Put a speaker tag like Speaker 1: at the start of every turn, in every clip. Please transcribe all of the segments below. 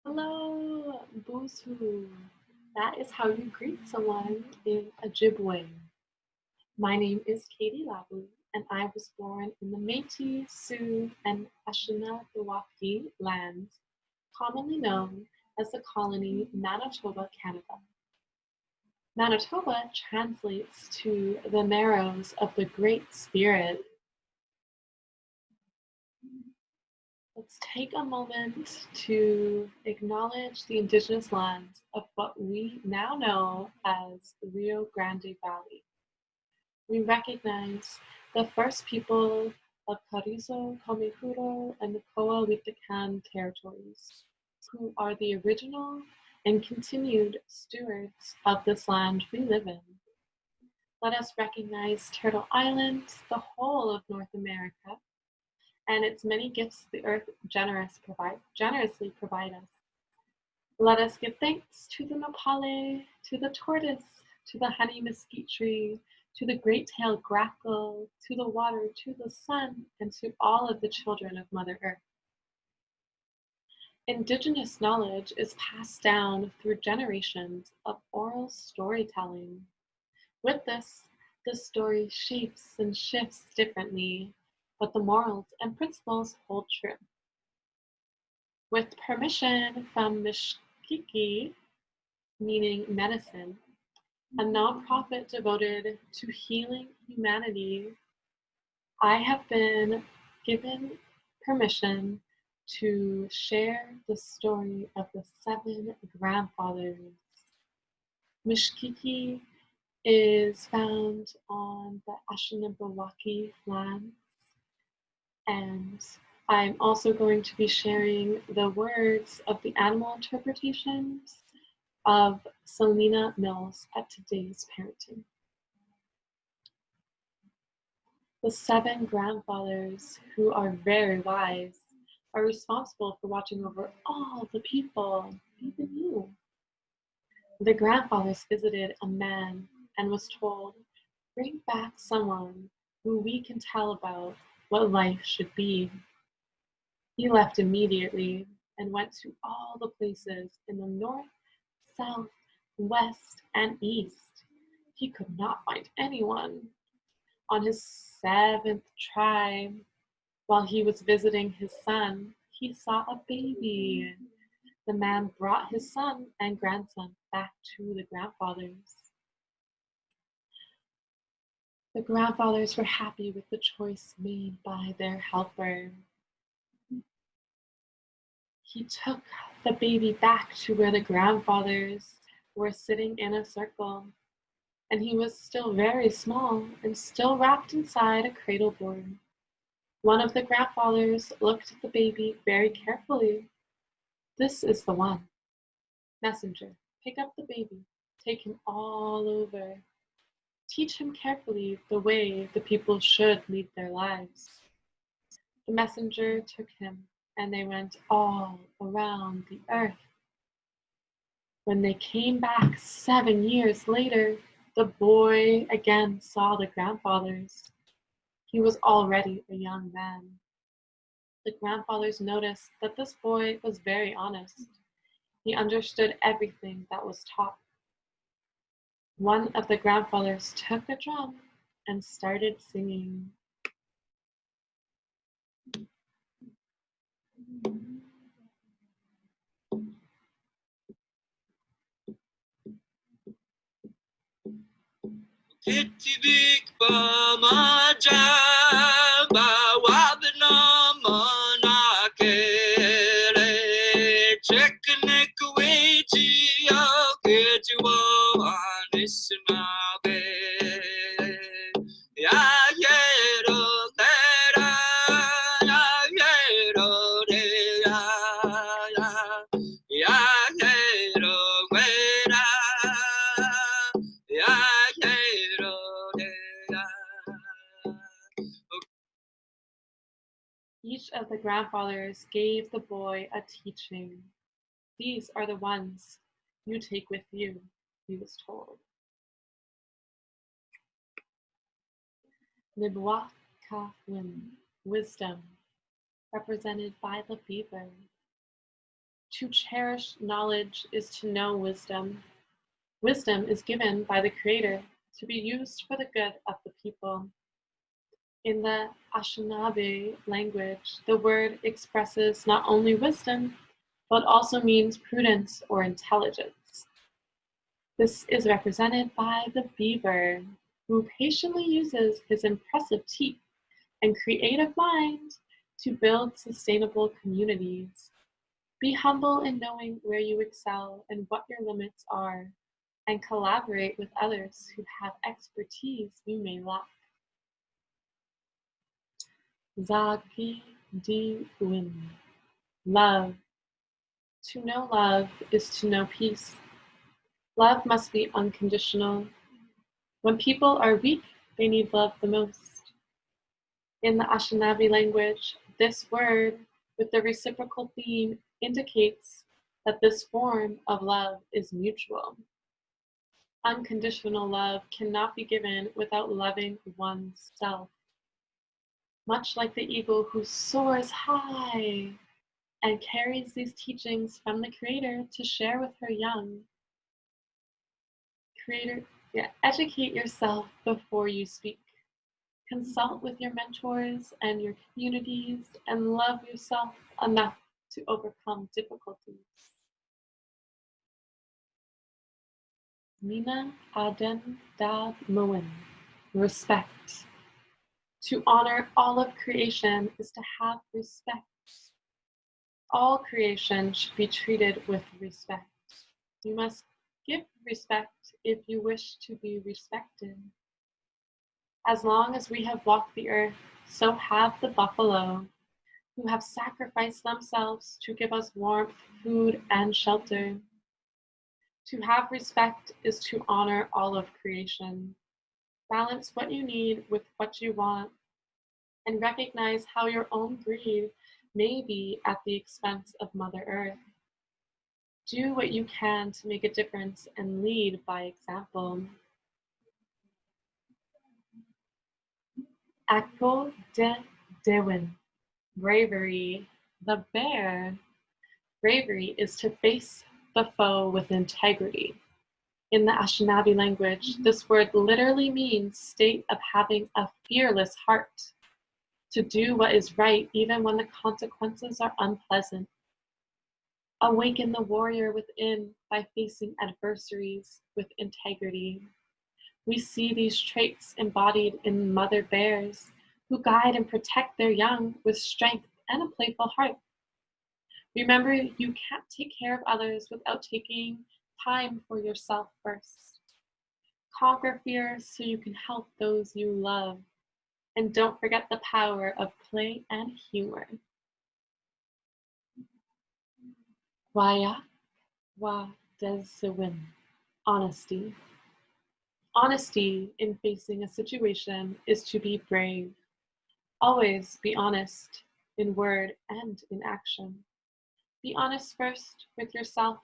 Speaker 1: Hello, Busu. That is how you greet someone in Ojibwe. My name is Katie Labu, and I was born in the Métis, Sioux, and Anishinaabe lands, commonly known as the colony Manitoba, Canada. Manitoba translates to the narrows of the Great Spirit. Let's take a moment to acknowledge the Indigenous lands of what we now know as the Rio Grande Valley. We recognize the first people of Carrizo, Comihuro, and the Coahuiltecan territories, who are the original and continued stewards of this land we live in. Let us recognize Turtle Island, the whole of North America, and its many gifts the earth generously provide us. Let us give thanks to the nopale, to the tortoise, to the honey mesquite tree, to the great-tailed grackle, to the water, to the sun, and to all of the children of Mother Earth. Indigenous knowledge is passed down through generations of oral storytelling. With this, the story shapes and shifts differently, but the morals and principles hold true. With permission from Mishkiki, meaning medicine, a nonprofit devoted to healing humanity, I have been given permission to share the story of the 7 grandfathers. Mishkiki is found on the Anishinaabe lands, and I'm also going to be sharing the words of the animal interpretations of Selena Mills at today's parenting. The 7 grandfathers, who are very wise, are responsible for watching over all the people, even you. The grandfathers visited a man and was told, "Bring back someone who we can tell about what life should be." He left immediately and went to all the places in the north, south, west, and east. He could not find anyone. On his 7th try, while he was visiting his son, he saw a baby. The man brought his son and grandson back to the grandfathers. The grandfathers were happy with the choice made by their helper. He took the baby back to where the grandfathers were sitting in a circle, and he was still very small and still wrapped inside a cradle board. One of the grandfathers looked at the baby very carefully. "This is the one. Messenger, pick up the baby, take him all over. Teach him carefully the way the people should lead their lives." The messenger took him, and they went all around the earth. When they came back 7 years later, the boy again saw the grandfathers. He was already a young man. The grandfathers noticed that this boy was very honest. He understood everything that was taught. One of the grandfathers took a drum and started singing.
Speaker 2: Kitibik pamaja bawabna manakere cheknik wechi aketiwa anisnabe ya yero tera ya yero de ya yero wera ya
Speaker 1: Each of the grandfathers gave the boy a teaching. "These are the ones you take with you," he was told. Nibwaakaawin, wisdom, represented by the beaver. To cherish knowledge is to know wisdom. Wisdom is given by the Creator to be used for the good of the people. In the Anishinaabe language, the word expresses not only wisdom, but also means prudence or intelligence. This is represented by the beaver, who patiently uses his impressive teeth and creative mind to build sustainable communities. Be humble in knowing where you excel and what your limits are, and collaborate with others who have expertise you may lack. Zaagi'idiwin. Love. To know love is to know peace. Love must be unconditional. When people are weak, they need love the most. In the Anishinaabe language, this word with the reciprocal theme indicates that this form of love is mutual. Unconditional love cannot be given without loving oneself. Much like the eagle who soars high and carries these teachings from the Creator to share with her young. Educate yourself before you speak. Consult with your mentors and your communities and love yourself enough to overcome difficulties. Minaadendamowin. Respect. To honor all of creation is to have respect. All creation should be treated with respect. You must give respect if you wish to be respected. As long as we have walked the earth, so have the buffalo, who have sacrificed themselves to give us warmth, food, and shelter. To have respect is to honor all of creation. Balance what you need with what you want, and recognize how your own greed may be at the expense of Mother Earth. Do what you can to make a difference and lead by example. Aakode'ewin. Bravery. The bear. Bravery is to face the foe with integrity. In the Anishinaabe language, this word literally means state of having a fearless heart, to do what is right even when the consequences are unpleasant. Awaken the warrior within by facing adversaries with integrity. We see these traits embodied in mother bears, who guide and protect their young with strength and a playful heart. Remember, you can't take care of others without taking time for yourself first. Conquer fear so you can help those you love. And don't forget the power of play and humor. Gwayakwaadiziwin. Honesty. Honesty in facing a situation is to be brave. Always be honest in word and in action. Be honest first with yourself,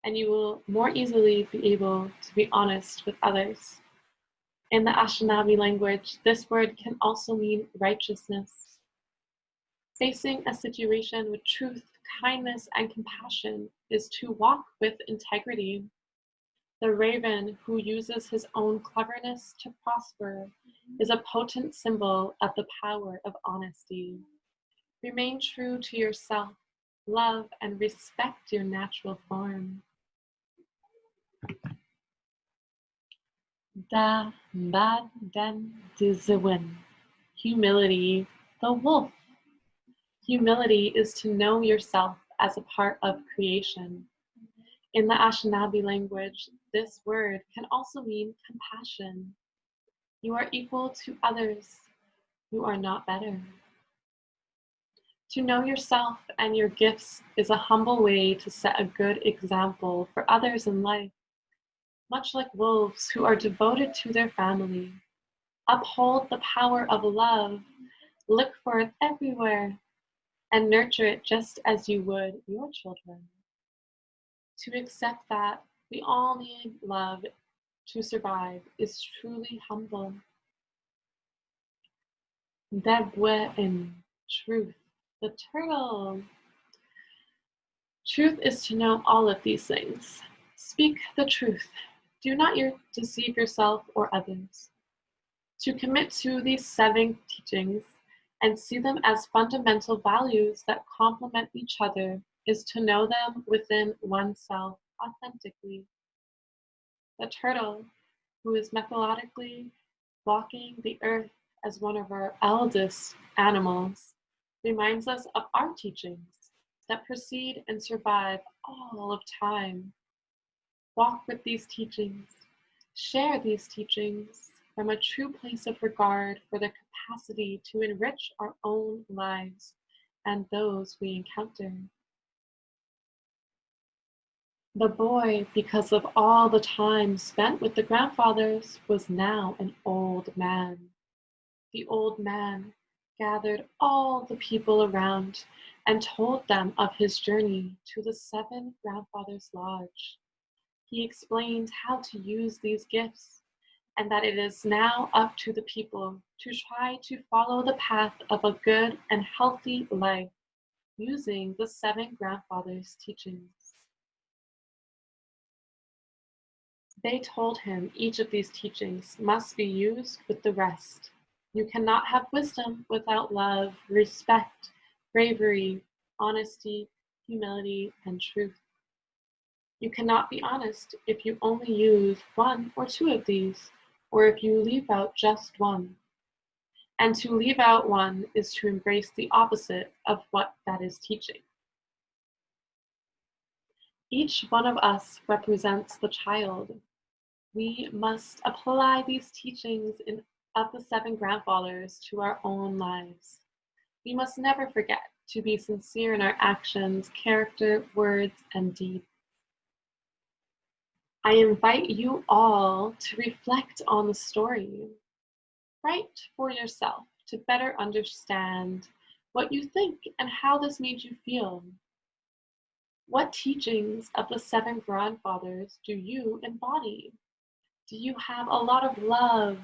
Speaker 1: and you will more easily be able to be honest with others. In the Anishinaabe language, this word can also mean righteousness. Facing a situation with truth, kindness, and compassion is to walk with integrity. The raven who uses his own cleverness to prosper is a potent symbol of the power of honesty. Remain true to yourself, love, and respect your natural form. Dabaadendiziwin. Humility, the wolf. Humility is to know yourself as a part of creation. In the Anishinaabe language, this word can also mean compassion. You are equal to others. You are not better. To know yourself and your gifts is a humble way to set a good example for others in life. Much like wolves who are devoted to their family, uphold the power of love, look for it everywhere, and nurture it just as you would your children. To accept that we all need love to survive is truly humble. Debwewin. Truth. The turtle. Truth is to know all of these things. Speak the truth. Do not deceive yourself or others. To commit to these 7 teachings and see them as fundamental values that complement each other is to know them within oneself authentically. The turtle, who is methodically walking the earth as one of our eldest animals, reminds us of our teachings that precede and survive all of time. Walk with these teachings, share these teachings from a true place of regard for the capacity to enrich our own lives and those we encounter. The boy, because of all the time spent with the grandfathers, was now an old man. The old man gathered all the people around and told them of his journey to the 7 grandfathers' lodge. He explained how to use these gifts and that it is now up to the people to try to follow the path of a good and healthy life using the 7 grandfathers' teachings. They told him each of these teachings must be used with the rest. You cannot have wisdom without love, respect, bravery, honesty, humility, and truth. You cannot be honest if you only use 1 or 2 of these, or if you leave out just one. And to leave out one is to embrace the opposite of what that is teaching. Each one of us represents the child. We must apply these teachings of the 7 grandfathers to our own lives. We must never forget to be sincere in our actions, character, words, and deeds. I invite you all to reflect on the story. Write for yourself to better understand what you think and how this made you feel. What teachings of the 7 grandfathers do you embody? Do you have a lot of love?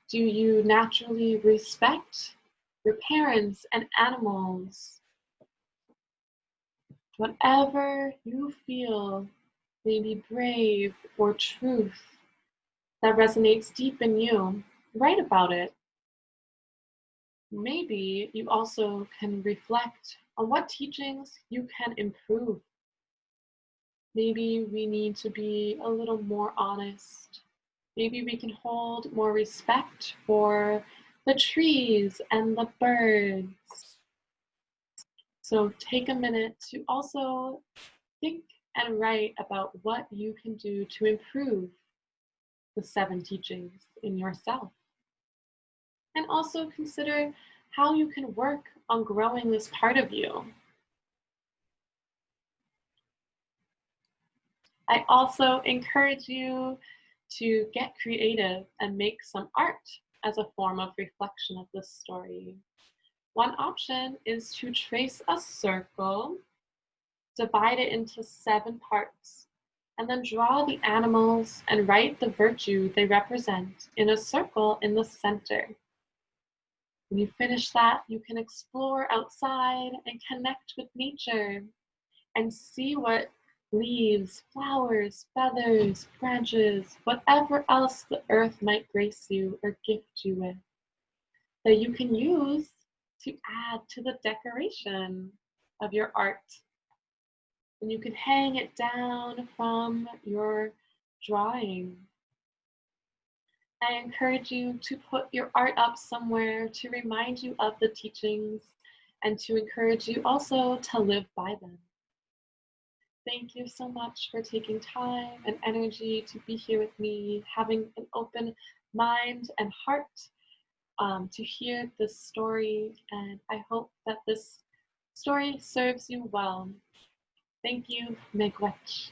Speaker 1: Do you naturally respect your parents and animals? Whatever you feel may be brave or truth that resonates deep in you, write about it. Maybe you also can reflect on what teachings you can improve. Maybe we need to be a little more honest. Maybe we can hold more respect for the trees and the birds. So take a minute to also think and write about what you can do to improve the 7 teachings in yourself. And also consider how you can work on growing this part of you. I also encourage you to get creative and make some art as a form of reflection of this story. One option is to trace a circle, divide it into 7 parts, and then draw the animals and write the virtue they represent in a circle in the center. When you finish that, you can explore outside and connect with nature and see what leaves, flowers, feathers, branches, whatever else the earth might grace you or gift you with, that you can use to add to the decoration of your art. And you can hang it down from your drawing. I encourage you to put your art up somewhere to remind you of the teachings and to encourage you also to live by them. Thank you so much for taking time and energy to be here with me, having an open mind and heart to hear this story, and I hope that this story serves you well. Thank you, Miigwech.